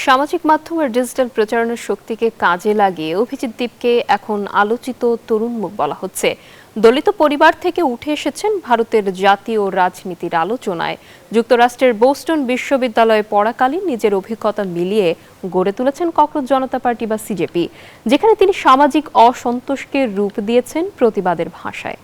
সামাজিক মাধ্যমের ডিজিটাল প্রচারণার শক্তিকে কাজে লাগিয়ে অভিজিৎ দীপকে এখন আলোচিত তরুণ মুখ বলা হচ্ছে। দলিত পরিবার থেকে উঠে এসেছেন ভারতের জাতীয় রাজনীতির আলোচনায়। যুক্তরাষ্ট্রের বোস্টন বিশ্ববিদ্যালয়ে পড়াকালীন নিজের অভিজ্ঞতা মিলিয়ে গড়ে তুলেছেন ককরোচ জনতা পার্টি বা সিজেপি, যেখানে তিনি সামাজিক অসন্তোষকে রূপ দিয়েছেন প্রতিবাদের ভাষায়।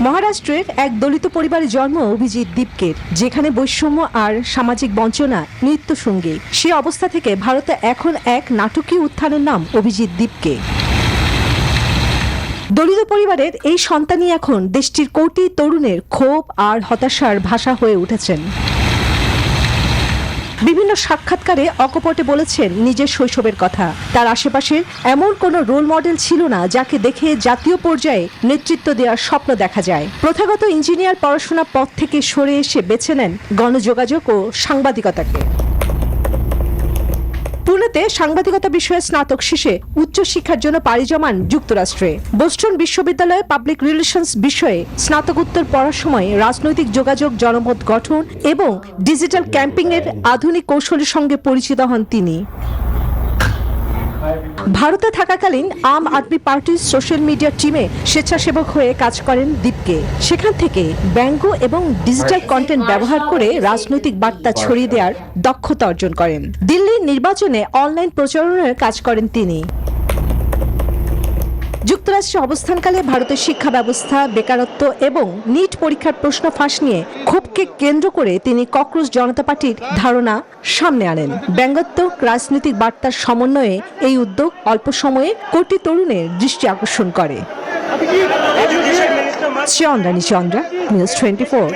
মহারাষ্ট্রের এক দলিত পরিবারে জন্ম অভিজিৎ দীপকের, যেখানে বৈষম্য আর সামাজিক বঞ্চনা নিত্য সঙ্গী। সে অবস্থা থেকে ভারতে এখন এক নাটকীয় উত্থানের নাম অভিজিৎ দীপকে। দলিত পরিবারের এই সন্তানই এখন দেশটির কোটি তরুণের ক্ষোভ আর হতাশার ভাষা হয়ে উঠেছেন। বিভিন্ন সাক্ষাৎকারে অকপটে বলেছেন নিজের শৈশবের কথা। তার আশেপাশে এমন কোনো রোল মডেল ছিল না যাকে দেখে জাতীয় পর্যায়ে নেতৃত্ব দেওয়ার স্বপ্ন দেখা যায়। প্রথাগত ইঞ্জিনিয়ার পড়াশোনা পথ থেকে সরে এসে বেছে নেন গণযোগাযোগ ও সাংবাদিকতাকে। পুনেতে সাংবাদিকতা বিষয়ে স্নাতক শেষে উচ্চশিক্ষার জন্য পাড়ি জমান যুক্তরাষ্ট্রে। বোস্টন বিশ্ববিদ্যালয়ে পাবলিক রিলেশনস বিষয়ে স্নাতকোত্তর পড়ার সময় রাজনৈতিক যোগাযোগ, জনমত গঠন এবং ডিজিটাল ক্যাম্পিং এর আধুনিক কৌশলের সঙ্গে পরিচিত হন তিনি। ভারতে থাকাকালীন আম আদমি পার্টির সোশ্যাল মিডিয়া টিমে স্বেচ্ছাসেবক হয়ে কাজ করেন দীপকে। সেখান থেকে ব্যঙ্গ এবং ডিজিটাল কন্টেন্ট ব্যবহার করে রাজনৈতিক বার্তা ছড়িয়ে দেওয়ার দক্ষতা অর্জন করেন। দিল্লির নির্বাচনে অনলাইন প্রচারণার কাজ করেন তিনি। যুক্তরাষ্ট্রে অবস্থানকালে ভারতের শিক্ষা ব্যবস্থা, বেকারত্ব এবং নিট পরীক্ষার প্রশ্ন ফাঁস নিয়ে ক্ষোভকে কেন্দ্র করে তিনি ককরোচ জনতা পার্টির ধারণা সামনে আনেন। ব্যঙ্গাত্মক রাজনৈতিক বার্তার সমন্বয়ে এই উদ্যোগ অল্প সময়ে কোটি তরুণের দৃষ্টি আকর্ষণ করে। চন্দ্রা, নিউজ 24।